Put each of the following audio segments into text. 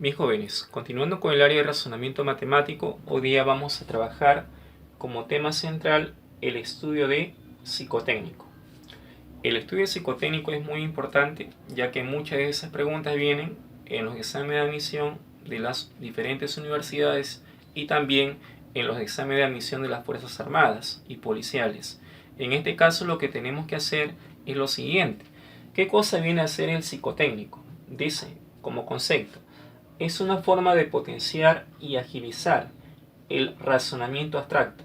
Mis jóvenes, continuando con el área de razonamiento matemático, hoy día vamos a trabajar como tema central el estudio de psicotécnico. El estudio psicotécnico es muy importante, ya que muchas de esas preguntas vienen en los exámenes de admisión de las diferentes universidades y también en los exámenes de admisión de las Fuerzas Armadas y policiales. En este caso lo que tenemos que hacer es lo siguiente. ¿Qué cosa viene a ser el psicotécnico? Dice, como concepto, es una forma de potenciar y agilizar el razonamiento abstracto,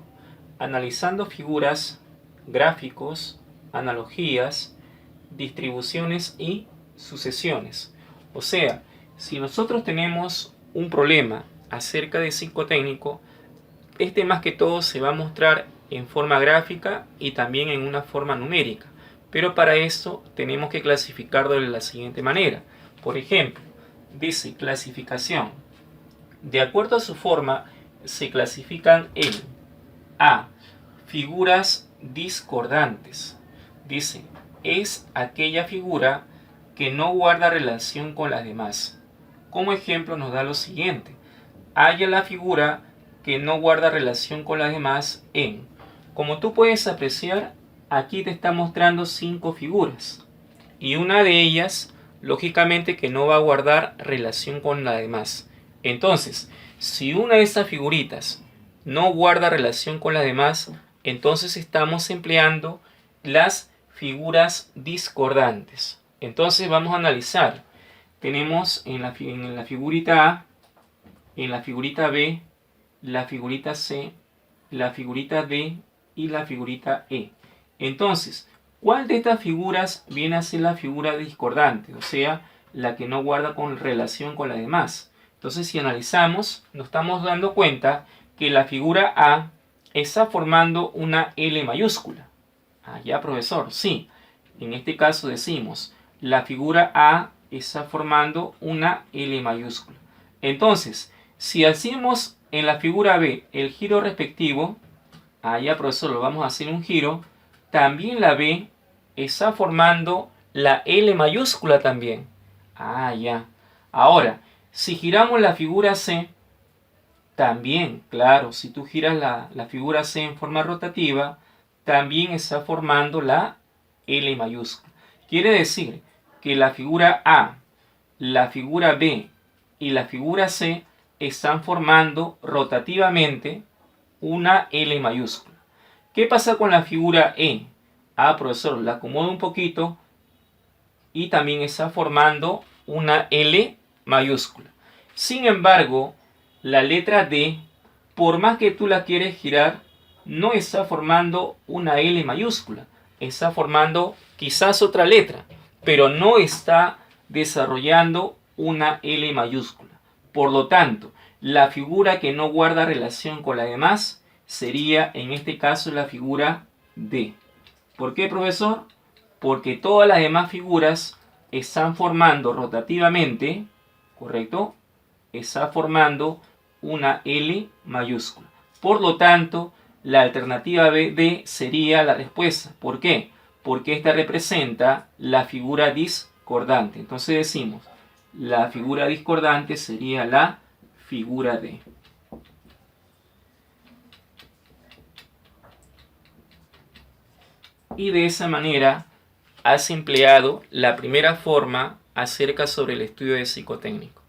analizando figuras, gráficos, analogías, distribuciones y sucesiones. O sea, si nosotros tenemos un problema acerca de psicotécnico, este más que todo se va a mostrar en forma gráfica y también en una forma numérica. Pero para eso tenemos que clasificarlo de la siguiente manera. Por ejemplo, dice clasificación. De acuerdo a su forma, se clasifican en A. Figuras discordantes. Dice, es aquella figura que no guarda relación con las demás. Como ejemplo nos da lo siguiente. Halla la figura que no guarda relación con las demás en. Como tú puedes apreciar, aquí te está mostrando 5 figuras. Y una de ellas, lógicamente que no va a guardar relación con las demás. Entonces, si una de esas figuritas no guarda relación con las demás, entonces estamos empleando las figuras discordantes. Entonces vamos a analizar. Tenemos en la figurita A, en la figurita B, la figurita C, la figurita D y la figurita E. Entonces, ¿cuál de estas figuras viene a ser la figura discordante? O sea, la que no guarda con relación con las demás. Entonces, si analizamos, nos estamos dando cuenta que la figura A está formando una L mayúscula. Ah, ya, profesor, sí. En este caso decimos, la figura A está formando una L mayúscula. Entonces, si hacemos en la figura B el giro respectivo, ya, profesor, lo vamos a hacer un giro, también la B está formando la L mayúscula también. Ya. Ahora, si giramos la figura C, también, claro, si tú giras la figura C en forma rotativa, también está formando la L mayúscula. Quiere decir que la figura A, la figura B y la figura C están formando rotativamente una L mayúscula. ¿Qué pasa con la figura E? Profesor, la acomodo un poquito y también está formando una L mayúscula. Sin embargo, la letra D, por más que tú la quieres girar, no está formando una L mayúscula. Está formando quizás otra letra, pero no está desarrollando una L mayúscula. Por lo tanto, la figura que no guarda relación con la demás sería en este caso la figura D. ¿Por qué, profesor? Porque todas las demás figuras están formando rotativamente, ¿correcto? Está formando una L mayúscula. Por lo tanto, la alternativa D sería la respuesta. ¿Por qué? Porque esta representa la figura discordante. Entonces decimos, la figura discordante sería la figura D. Y de esa manera has empleado la primera forma acerca sobre el estudio de psicotécnico.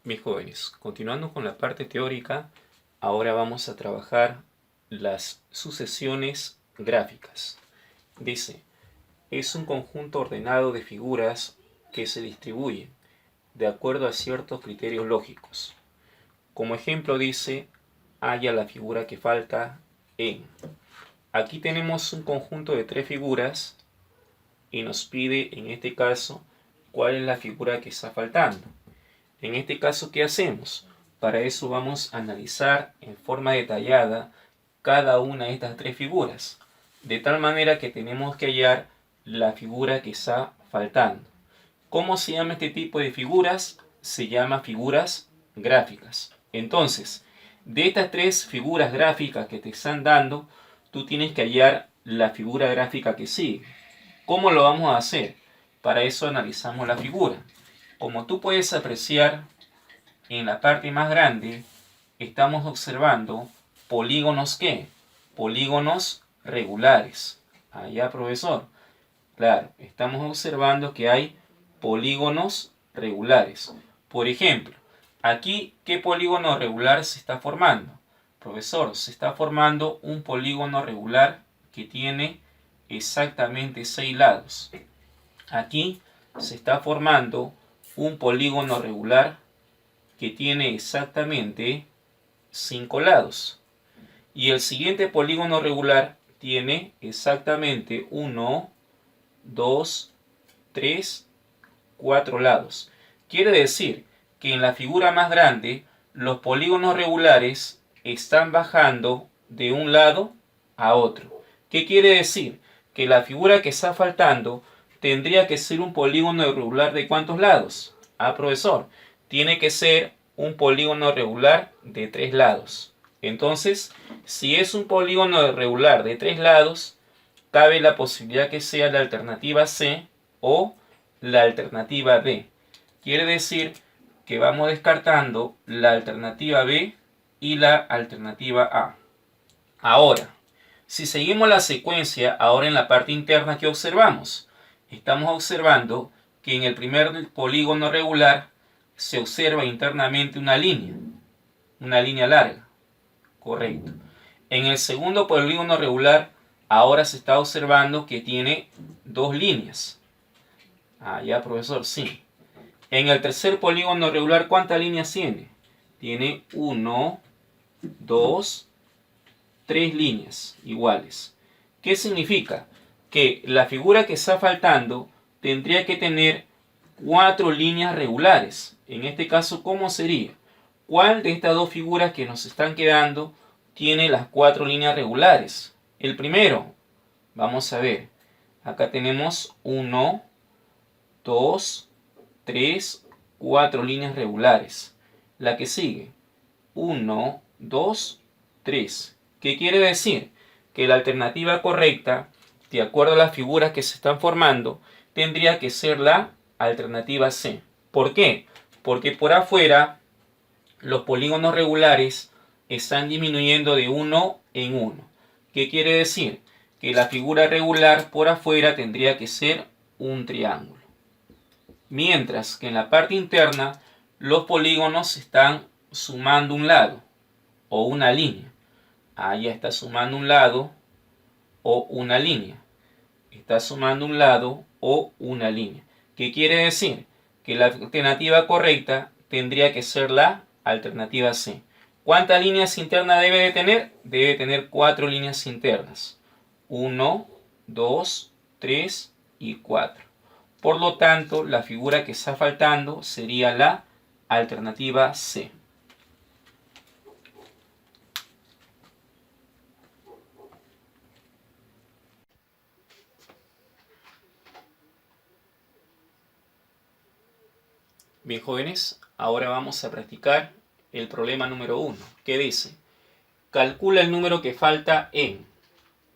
Mis jóvenes, continuando con la parte teórica, ahora vamos a trabajar las sucesiones gráficas. Dice, es un conjunto ordenado de figuras que se distribuyen de acuerdo a ciertos criterios lógicos. Como ejemplo dice, halla la figura que falta en. Aquí tenemos un conjunto de 3 figuras y nos pide en este caso cuál es la figura que está faltando. En este caso, ¿qué hacemos? Para eso vamos a analizar en forma detallada cada una de estas 3 figuras. De tal manera que tenemos que hallar la figura que está faltando. ¿Cómo se llama este tipo de figuras? Se llama figuras gráficas. Entonces, de estas 3 figuras gráficas que te están dando, tú tienes que hallar la figura gráfica que sigue. ¿Cómo lo vamos a hacer? Para eso analizamos la figura. Como tú puedes apreciar, en la parte más grande estamos observando polígonos ¿qué? Polígonos regulares. Allá, profesor. Claro, estamos observando que hay polígonos regulares. Por ejemplo, aquí, ¿qué polígono regular se está formando? Profesor, se está formando un polígono regular que tiene exactamente 6 lados. Aquí se está formando un polígono regular que tiene exactamente 5 lados. Y el siguiente polígono regular tiene exactamente 1, 2, 3, 4 lados. Quiere decir que en la figura más grande los polígonos regulares están bajando de un lado a otro. ¿Qué quiere decir? Que la figura que está faltando tendría que ser un polígono regular de ¿cuántos lados? Ah, profesor, tiene que ser un polígono regular de 3 lados. Entonces, si es un polígono regular de 3 lados, cabe la posibilidad que sea la alternativa C o la alternativa D. Quiere decir que vamos descartando la alternativa B y la alternativa A. Ahora, si seguimos la secuencia, ahora en la parte interna, ¿qué observamos? Estamos observando que en el primer polígono regular se observa internamente una línea larga. Correcto. En el segundo polígono regular, ahora se está observando que tiene 2 líneas. Ah, ya, profesor, sí. En el tercer polígono regular, ¿cuántas líneas tiene? Tiene 1, 2, 3 líneas iguales. ¿Qué significa? Que la figura que está faltando tendría que tener 4 líneas regulares. En este caso, ¿cómo sería? ¿Cuál de estas dos figuras que nos están quedando tiene las 4 líneas regulares? El primero, vamos a ver. Acá tenemos 1, 2, 3, 4 líneas regulares. La que sigue, 1, 2, 3. ¿Qué quiere decir? Que la alternativa correcta, de acuerdo a las figuras que se están formando, tendría que ser la alternativa C. ¿Por qué? Porque por afuera los polígonos regulares están disminuyendo de 1 en 1. ¿Qué quiere decir? Que la figura regular por afuera tendría que ser un triángulo. Mientras que en la parte interna los polígonos están sumando un lado o una línea. Ahí está sumando un lado o una línea. Está sumando un lado o una línea. ¿Qué quiere decir? Que la alternativa correcta tendría que ser la alternativa C. ¿Cuántas líneas internas debe de tener? Debe tener 4 líneas internas. 1, 2, 3 y 4. Por lo tanto, la figura que está faltando sería la alternativa C. Bien, jóvenes, ahora vamos a practicar el problema número 1, que dice: calcula el número que falta en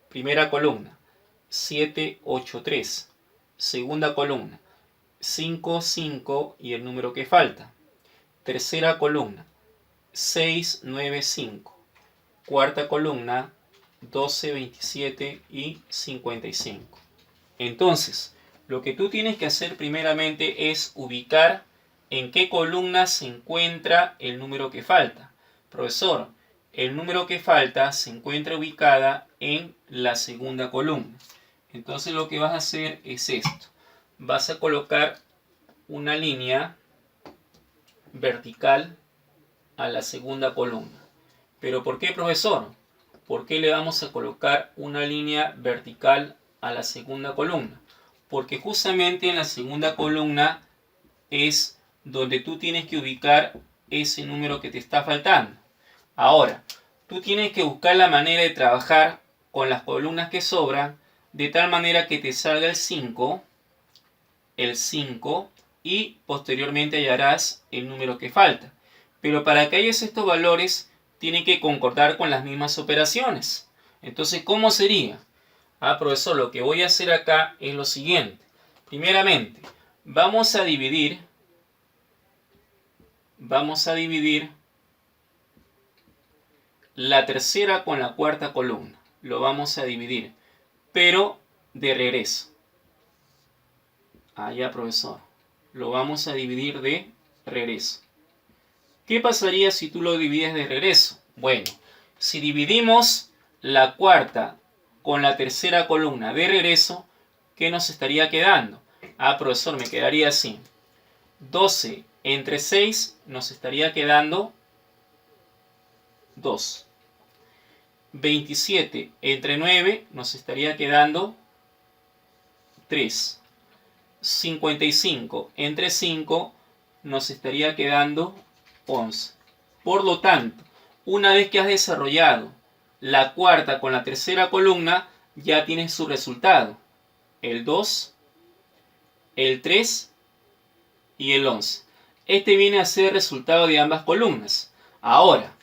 primera columna 7, 8, 3, segunda columna 5, 5 y el número que falta, tercera columna 6, 9, 5, cuarta columna 12, 27 y 55. Entonces, lo que tú tienes que hacer primeramente es ubicar en qué columna se encuentra el número que falta. Profesor, el número que falta se encuentra ubicada en la segunda columna. Entonces lo que vas a hacer es esto. Vas a colocar una línea vertical a la segunda columna. ¿Pero por qué, profesor? ¿Por qué le vamos a colocar una línea vertical a la segunda columna? Porque justamente en la segunda columna es donde tú tienes que ubicar ese número que te está faltando. Ahora, tú tienes que buscar la manera de trabajar con las columnas que sobran, de tal manera que te salga el 5 y posteriormente hallarás el número que falta. Pero para que halles estos valores, tienen que concordar con las mismas operaciones. Entonces, ¿cómo sería? Profesor, lo que voy a hacer acá es lo siguiente. Primeramente, vamos a dividir la tercera con la cuarta columna. Lo vamos a dividir, pero de regreso. Ya, profesor. Lo vamos a dividir de regreso. ¿Qué pasaría si tú lo divides de regreso? Bueno, si dividimos la cuarta con la tercera columna de regreso, ¿qué nos estaría quedando? Profesor, me quedaría así. 12 entre 6 nos estaría quedando 2. 27 entre 9 nos estaría quedando 3. 55 entre 5 nos estaría quedando 11. Por lo tanto, una vez que has desarrollado la cuarta con la tercera columna, ya tienes su resultado. El 2, el 3 y el 11. Este viene a ser el resultado de ambas columnas. Ahora,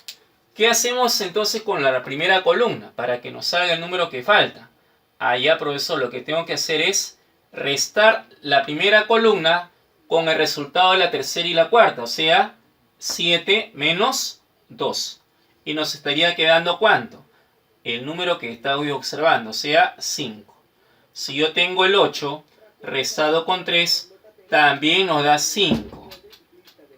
¿qué hacemos entonces con la primera columna para que nos salga el número que falta? Ya, profesor, lo que tengo que hacer es restar la primera columna con el resultado de la tercera y la cuarta, o sea, 7 menos 2. Y nos estaría quedando ¿cuánto? El número que está hoy observando, o sea, 5. Si yo tengo el 8 restado con 3, también nos da 5.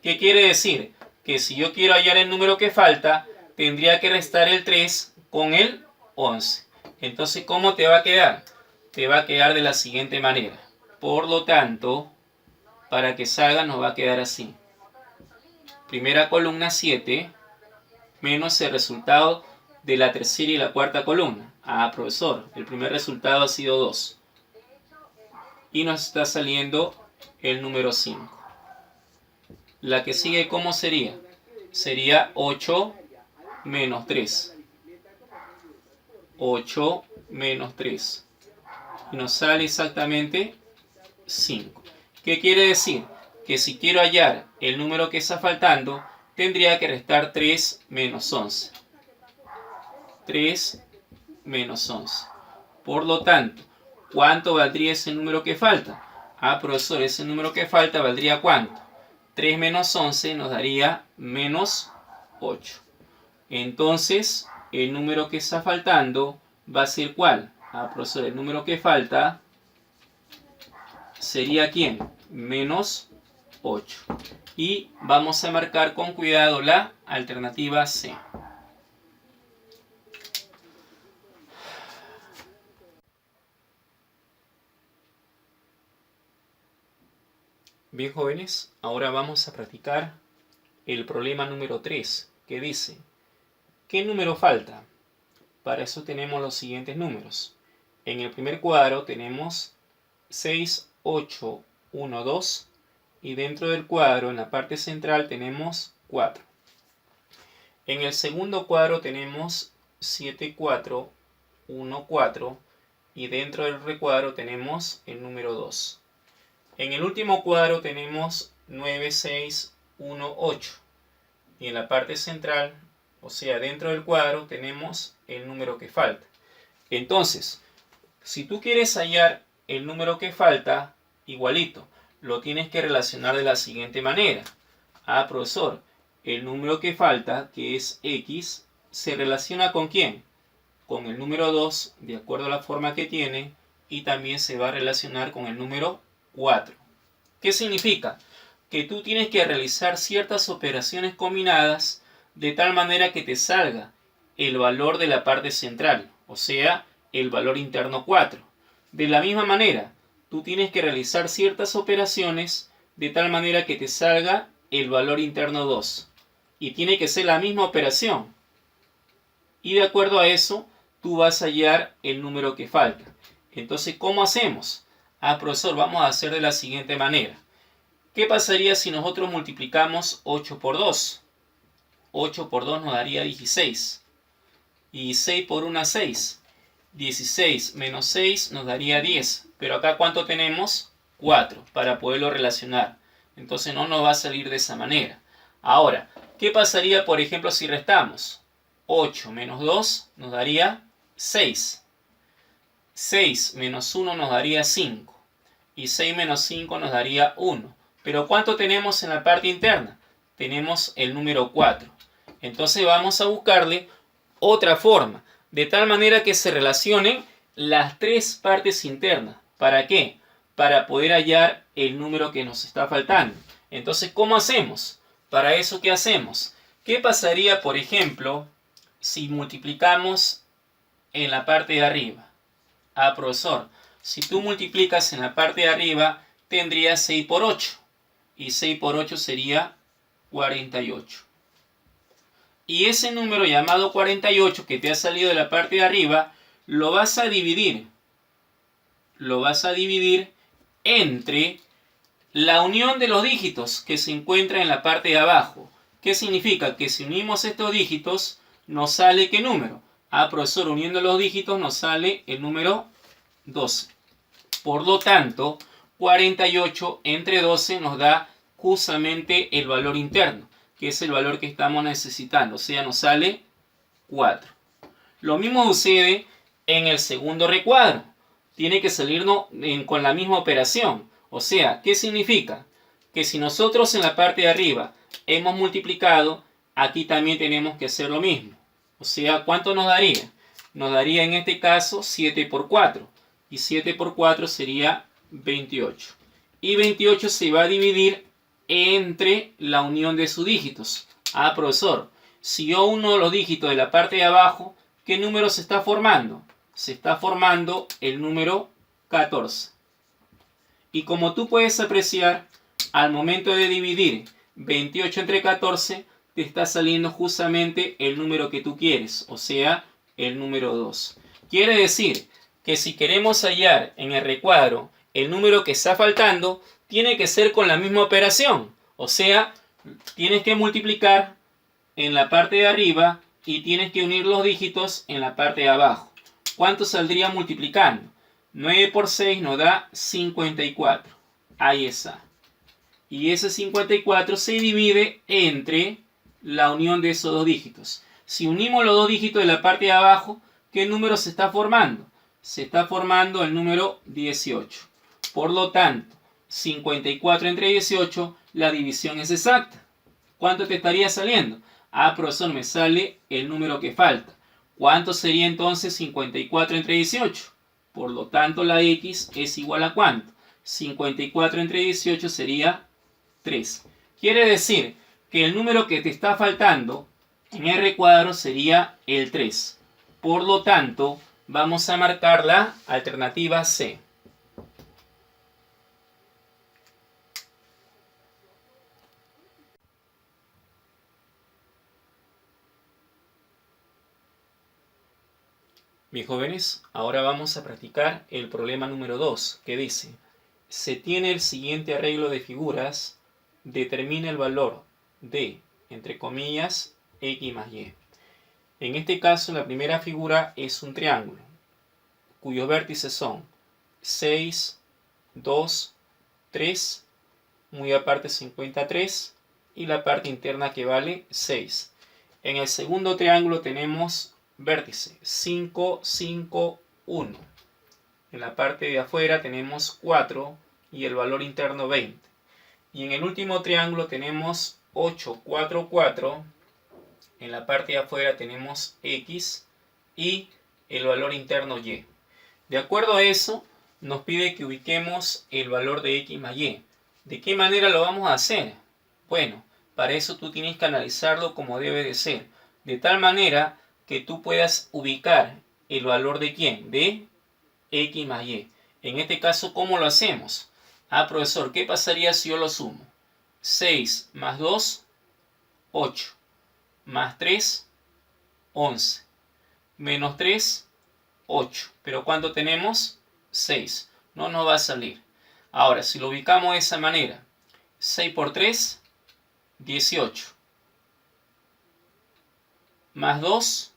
¿Qué quiere decir? Que si yo quiero hallar el número que falta, tendría que restar el 3 con el 11. Entonces, ¿cómo te va a quedar? Te va a quedar de la siguiente manera. Por lo tanto, para que salga nos va a quedar así. Primera columna 7 menos el resultado de la tercera y la cuarta columna. Profesor, el primer resultado ha sido 2. Y nos está saliendo el número 5. La que sigue, ¿cómo sería? Sería 8 menos 3. 8 menos 3. Y nos sale exactamente 5. ¿Qué quiere decir? Que si quiero hallar el número que está faltando, tendría que restar 3 menos 11. 3 menos 11. Por lo tanto, ¿cuánto valdría ese número que falta? Profesor, ese número que falta valdría ¿cuánto? 3 menos 11 nos daría menos 8. Entonces, el número que está faltando va a ser ¿cuál? Profesor, el número que falta sería ¿quién? Menos 8. Y vamos a marcar con cuidado la alternativa C. Bien, jóvenes, ahora vamos a practicar el problema número 3, que dice, ¿qué número falta? Para eso tenemos los siguientes números. En el primer cuadro tenemos 6, 8, 1, 2 y dentro del cuadro, en la parte central, tenemos 4. En el segundo cuadro tenemos 7, 4, 1, 4 y dentro del recuadro tenemos el número 2. En el último cuadro tenemos 9, 6, 1, 8 y en la parte central, o sea, dentro del cuadro, tenemos el número que falta. Entonces, si tú quieres hallar el número que falta, igualito, lo tienes que relacionar de la siguiente manera. Profesor, el número que falta, que es X, ¿se relaciona con quién? Con el número 2, de acuerdo a la forma que tiene, y también se va a relacionar con el número 4. ¿Qué significa? Que tú tienes que realizar ciertas operaciones combinadas de tal manera que te salga el valor de la parte central, o sea, el valor interno 4. De la misma manera, tú tienes que realizar ciertas operaciones de tal manera que te salga el valor interno 2. Y tiene que ser la misma operación. Y de acuerdo a eso, tú vas a hallar el número que falta. Entonces, ¿cómo hacemos? Profesor, vamos a hacer de la siguiente manera. ¿Qué pasaría si nosotros multiplicamos 8 por 2? 8 por 2 nos daría 16. Y 6 por 1, 6. 16 menos 6 nos daría 10. Pero acá, ¿cuánto tenemos? 4, para poderlo relacionar. Entonces no nos va a salir de esa manera. Ahora, ¿qué pasaría, por ejemplo, si restamos? 8 menos 2 nos daría 6. 6 menos 1 nos daría 5. Y 6 menos 5 nos daría 1. Pero ¿cuánto tenemos en la parte interna? Tenemos el número 4. Entonces vamos a buscarle otra forma, de tal manera que se relacionen las tres partes internas. ¿Para qué? Para poder hallar el número que nos está faltando. Entonces, ¿cómo hacemos? Para eso, ¿qué hacemos? ¿Qué pasaría, por ejemplo, si multiplicamos en la parte de arriba? Ah, profesor, si tú multiplicas en la parte de arriba, tendrías 6 por 8. Y 6 por 8 sería 48. Y ese número llamado 48 que te ha salido de la parte de arriba, lo vas a dividir. Lo vas a dividir entre la unión de los dígitos que se encuentra en la parte de abajo. ¿Qué significa? Que si unimos estos dígitos, nos sale ¿qué número? Ah, profesor, uniendo los dígitos nos sale el número 12. Por lo tanto, 48 entre 12 nos da justamente el valor interno, que es el valor que estamos necesitando. O sea, nos sale 4. Lo mismo sucede en el segundo recuadro. Tiene que salirnos con la misma operación. O sea, ¿qué significa? Que si nosotros en la parte de arriba hemos multiplicado, aquí también tenemos que hacer lo mismo. O sea, ¿cuánto nos daría? Nos daría en este caso 7 por 4. Y 7 por 4 sería 28. Y 28 se va a dividir entre la unión de sus dígitos. Ah, profesor, si yo uno los dígitos de la parte de abajo, ¿qué número se está formando? Se está formando el número 14. Y como tú puedes apreciar, al momento de dividir 28 entre 14, te está saliendo justamente el número que tú quieres, o sea, el número 2. Quiere decir que si queremos hallar en el recuadro el número que está faltando, tiene que ser con la misma operación. O sea, tienes que multiplicar en la parte de arriba y tienes que unir los dígitos en la parte de abajo. ¿Cuánto saldría multiplicando? 9 por 6 nos da 54. Ahí está. Y ese 54 se divide entre la unión de esos dos dígitos. Si unimos los dos dígitos de la parte de abajo, ¿qué número se está formando? Se está formando el número 18. Por lo tanto, 54 entre 18, la división es exacta. ¿Cuánto te estaría saliendo? Ah, profesor, me sale el número que falta. ¿Cuánto sería entonces 54 entre 18? Por lo tanto, la x es igual a ¿cuánto? 54 entre 18 sería 3. Quiere decir que el número que te está faltando en el recuadro sería el 3. Por lo tanto, vamos a marcar la alternativa C. Mis jóvenes, ahora vamos a practicar el problema número 2, que dice: se tiene el siguiente arreglo de figuras, determina el valor de, entre comillas, x más y. En este caso, la primera figura es un triángulo, cuyos vértices son 6, 2, 3, muy aparte se encuentra 3, y la parte interna que vale 6. En el segundo triángulo tenemos vértice 5, 5, 1. En la parte de afuera tenemos 4 y el valor interno 20. Y en el último triángulo tenemos 8, 4, 4. En la parte de afuera tenemos x y el valor interno y. De acuerdo a eso, nos pide que ubiquemos el valor de x más y. ¿De qué manera lo vamos a hacer? Bueno, para eso tú tienes que analizarlo como debe de ser, de tal manera que tú puedas ubicar el valor de ¿quién? De x más y. En este caso, ¿cómo lo hacemos? Ah, profesor, ¿qué pasaría si yo lo sumo? 6 más 2, 8. Más 3, 11. Menos 3, 8. Pero ¿cuánto tenemos? 6. No nos va a salir. Ahora, si lo ubicamos de esa manera, 6 por 3, 18. Más 2,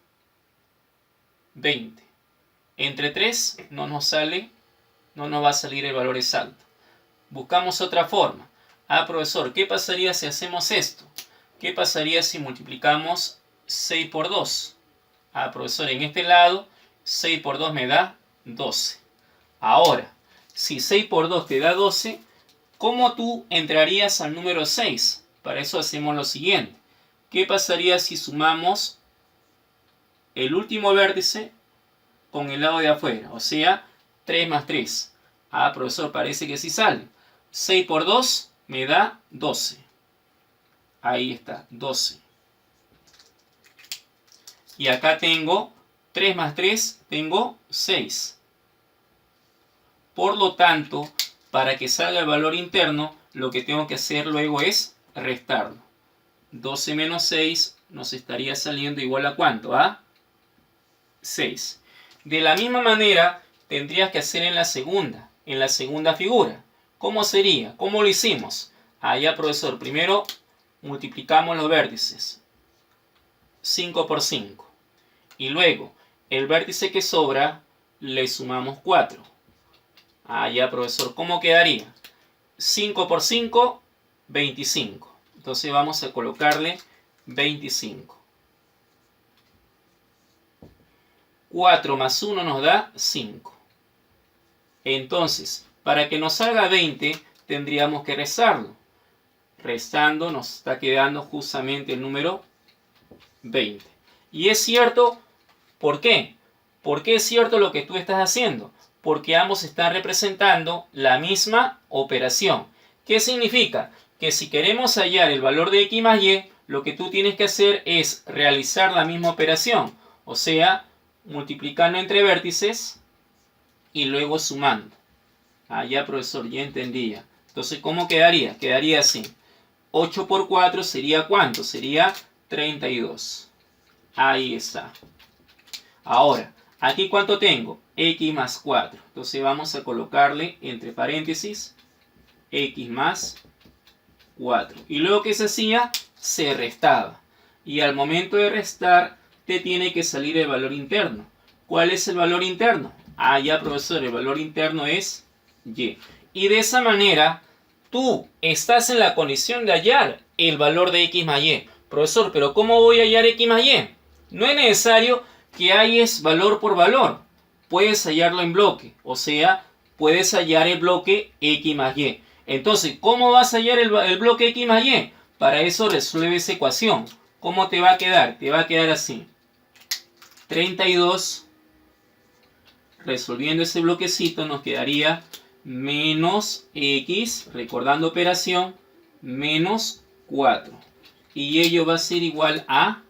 20. Entre 3 no nos sale, no nos va a salir el valor exacto. Buscamos otra forma. Ah, profesor, ¿qué pasaría si hacemos esto? ¿Qué pasaría si multiplicamos 6 por 2? Ah, profesor, en este lado 6 por 2 me da 12. Ahora, si 6 por 2 te da 12, ¿cómo tú entrarías al número 6? Para eso hacemos lo siguiente. ¿Qué pasaría si sumamos el último vértice con el lado de afuera? O sea, 3 más 3. Ah, profesor, parece que sí sale. 6 por 2 me da 12. Ahí está, 12. Y acá tengo 3 más 3, tengo 6. Por lo tanto, para que salga el valor interno, lo que tengo que hacer luego es restarlo. 12 menos 6 nos estaría saliendo igual a ¿cuánto? A 6. De la misma manera, tendrías que hacer en la segunda figura. ¿Cómo sería? ¿Cómo lo hicimos? Allá, profesor, primero multiplicamos los vértices. 5 por 5. Y luego, el vértice que sobra, le sumamos 4. Allá, profesor, ¿cómo quedaría? 5 por 5, 25. Entonces vamos a colocarle 25. 4 más 1 nos da 5. Entonces, para que nos salga 20, tendríamos que restarlo. Restando nos está quedando justamente el número 20. Y es cierto, ¿por qué? ¿Por qué es cierto lo que tú estás haciendo? Porque ambos están representando la misma operación. ¿Qué significa? Que si queremos hallar el valor de x más y, lo que tú tienes que hacer es realizar la misma operación. O sea, multiplicando entre vértices y luego sumando. Ah, ya, profesor, ya entendía. Entonces, ¿cómo quedaría? Quedaría así. 8 por 4 sería ¿cuánto? Sería 32. Ahí está. Ahora, aquí ¿cuánto tengo? X más 4. Entonces vamos a colocarle entre paréntesis X más 4. Y luego, ¿qué se hacía? Se restaba. Y al momento de restar, te tiene que salir el valor interno. ¿Cuál es el valor interno? Ah, ya, profesor, el valor interno es Y. Y de esa manera, tú estás en la condición de hallar el valor de X más Y. Profesor, ¿pero cómo voy a hallar X más Y? No es necesario que halles valor por valor. Puedes hallarlo en bloque. O sea, puedes hallar el bloque X más Y. Entonces, ¿cómo vas a hallar el bloque X más Y? Para eso resuelve esa ecuación. ¿Cómo te va a quedar? Te va a quedar así. 32, resolviendo ese bloquecito, nos quedaría menos X, recordando operación, menos 4. Y ello va a ser igual a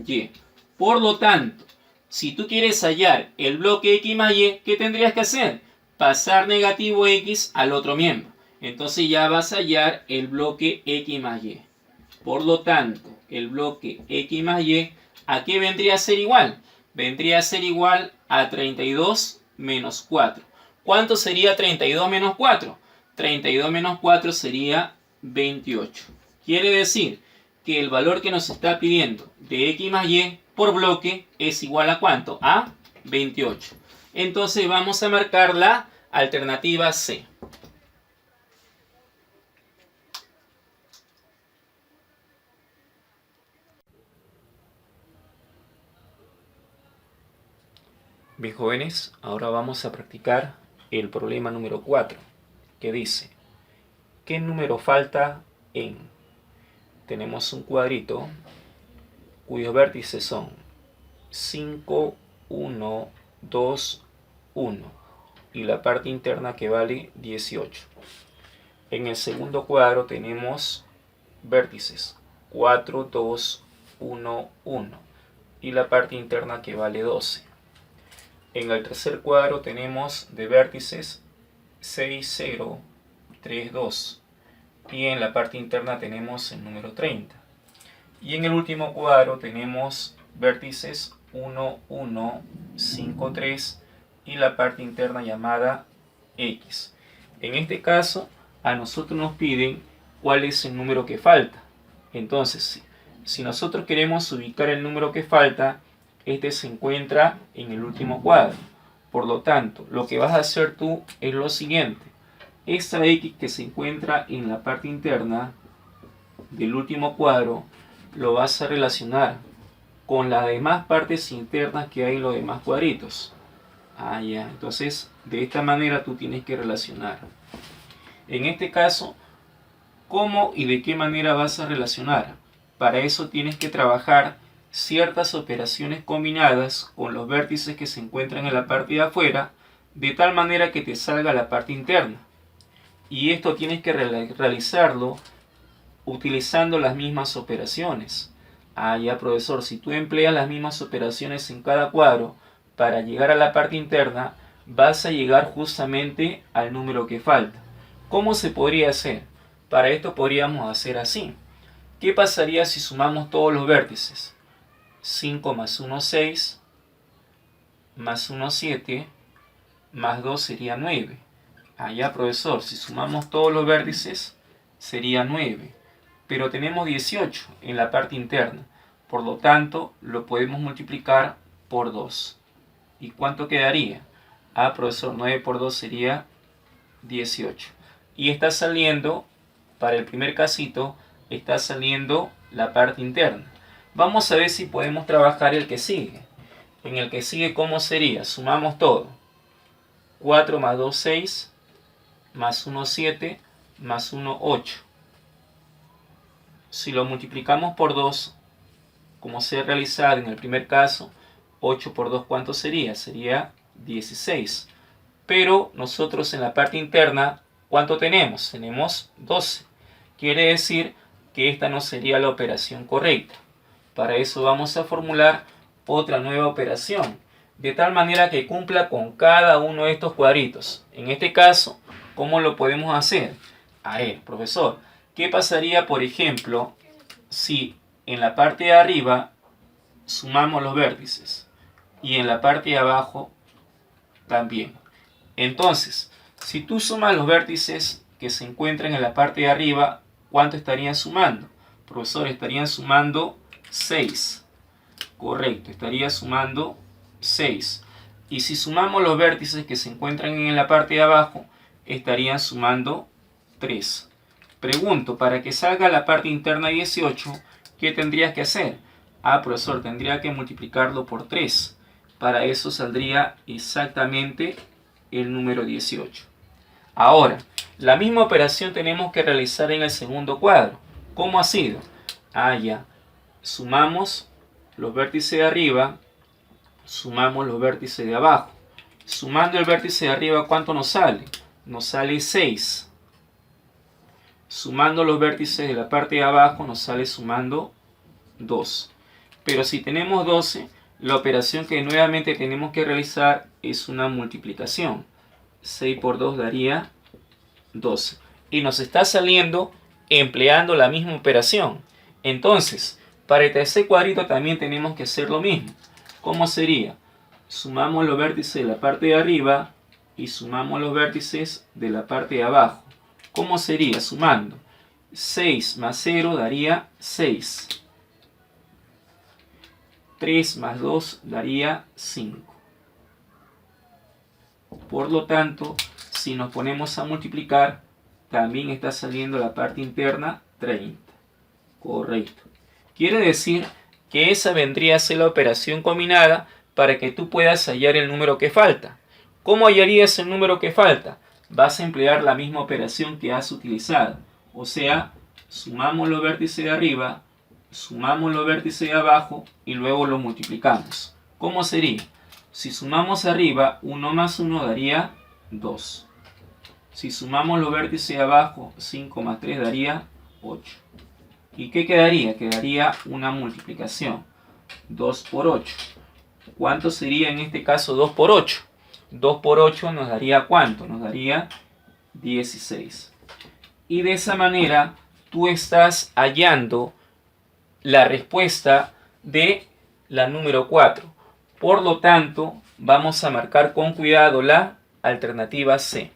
Y. Por lo tanto, si tú quieres hallar el bloque X más Y, ¿qué tendrías que hacer? Pasar negativo X al otro miembro. Entonces ya vas a hallar el bloque X más Y. Por lo tanto, el bloque X más Y, ¿a qué vendría a ser igual? Vendría a ser igual a 32 menos 4. ¿Cuánto sería 32 menos 4? 32 menos 4 sería 28. Quiere decir que el valor que nos está pidiendo de X más Y por bloque es igual a ¿cuánto? A 28. Entonces vamos a marcar la alternativa C. Bien, jóvenes, ahora vamos a practicar el problema número 4, que dice, ¿qué número falta en? Tenemos un cuadrito cuyos vértices son 5, 1, 2, 1 y la parte interna que vale 18. En el segundo cuadro tenemos vértices 4, 2, 1, 1 y la parte interna que vale 12. En el tercer cuadro tenemos de vértices 6, 0, 3, 2 y en la parte interna tenemos el número 30. Y en el último cuadro tenemos vértices 1, 1, 5, 3 y la parte interna llamada X. En este caso, a nosotros nos piden cuál es el número que falta. Entonces, si nosotros queremos ubicar el número que falta, este se encuentra en el último cuadro. Por lo tanto, lo que vas a hacer tú es lo siguiente. Esta X que se encuentra en la parte interna del último cuadro, lo vas a relacionar con las demás partes internas que hay en los demás cuadritos. Ya. Entonces, de esta manera tú tienes que relacionar. En este caso, ¿cómo y de qué manera vas a relacionar? Para eso tienes que trabajar ciertas operaciones combinadas con los vértices que se encuentran en la parte de afuera, de tal manera que te salga la parte interna. Y esto tienes que realizarlo utilizando las mismas operaciones. Ya, profesor, si tú empleas las mismas operaciones en cada cuadro para llegar a la parte interna, vas a llegar justamente al número que falta. ¿Cómo se podría hacer? Para esto podríamos hacer así. ¿Qué pasaría si sumamos todos los vértices? 5 más 1, 6, más 1, 7, más 2 sería 9. Ya, profesor, si sumamos todos los vértices, sería 9. Pero tenemos 18 en la parte interna. Por lo tanto, lo podemos multiplicar por 2. ¿Y cuánto quedaría? Profesor, 9 por 2 sería 18. Y está saliendo, para el primer casito, está saliendo la parte interna. Vamos a ver si podemos trabajar el que sigue. En el que sigue, ¿cómo sería? Sumamos todo. 4 más 2, 6, más 1, 7, más 1, 8. Si lo multiplicamos por 2, como se ha realizado en el primer caso, 8 por 2, ¿cuánto sería? Sería 16. Pero nosotros en la parte interna, ¿cuánto tenemos? Tenemos 12. Quiere decir que esta no sería la operación correcta. Para eso vamos a formular otra nueva operación, de tal manera que cumpla con cada uno de estos cuadritos. En este caso, ¿cómo lo podemos hacer? Profesor, ¿qué pasaría, por ejemplo, si en la parte de arriba sumamos los vértices y en la parte de abajo también? Entonces, si tú sumas los vértices que se encuentran en la parte de arriba, ¿cuánto estarían sumando? Profesor, estarían sumando 6. Correcto, estaría sumando 6. Y si sumamos los vértices que se encuentran en la parte de abajo, estarían sumando 3. Pregunto, para que salga la parte interna 18, ¿qué tendrías que hacer? Profesor, tendría que multiplicarlo por 3. Para eso saldría exactamente el número 18. Ahora, la misma operación tenemos que realizar en el segundo cuadro. ¿Cómo ha sido? Ya. Sumamos los vértices de arriba, sumamos los vértices de abajo. Sumando el vértice de arriba, ¿cuánto nos sale? Nos sale 6. Sumando los vértices de la parte de abajo, nos sale sumando 2. Pero si tenemos 12, la operación que nuevamente tenemos que realizar es una multiplicación. 6 por 2 daría 12. Y nos está saliendo empleando la misma operación. Entonces, para el tercer cuadrito también tenemos que hacer lo mismo. ¿Cómo sería? Sumamos los vértices de la parte de arriba y sumamos los vértices de la parte de abajo. ¿Cómo sería? Sumando. 6 más 0 daría 6. 3 más 2 daría 5. Por lo tanto, si nos ponemos a multiplicar, también está saliendo la parte interna 30. Correcto. Quiere decir que esa vendría a ser la operación combinada para que tú puedas hallar el número que falta. ¿Cómo hallarías el número que falta? Vas a emplear la misma operación que has utilizado. O sea, sumamos los vértices de arriba, sumamos los vértices de abajo y luego los multiplicamos. ¿Cómo sería? Si sumamos arriba, 1 más 1 daría 2. Si sumamos los vértices de abajo, 5 más 3 daría 8. ¿Y qué quedaría? Quedaría una multiplicación. 2 por 8. ¿Cuánto sería en este caso 2 por 8? 2 por 8 nos daría ¿cuánto? Nos daría 16. Y de esa manera tú estás hallando la respuesta de la número 4. Por lo tanto, vamos a marcar con cuidado la alternativa C.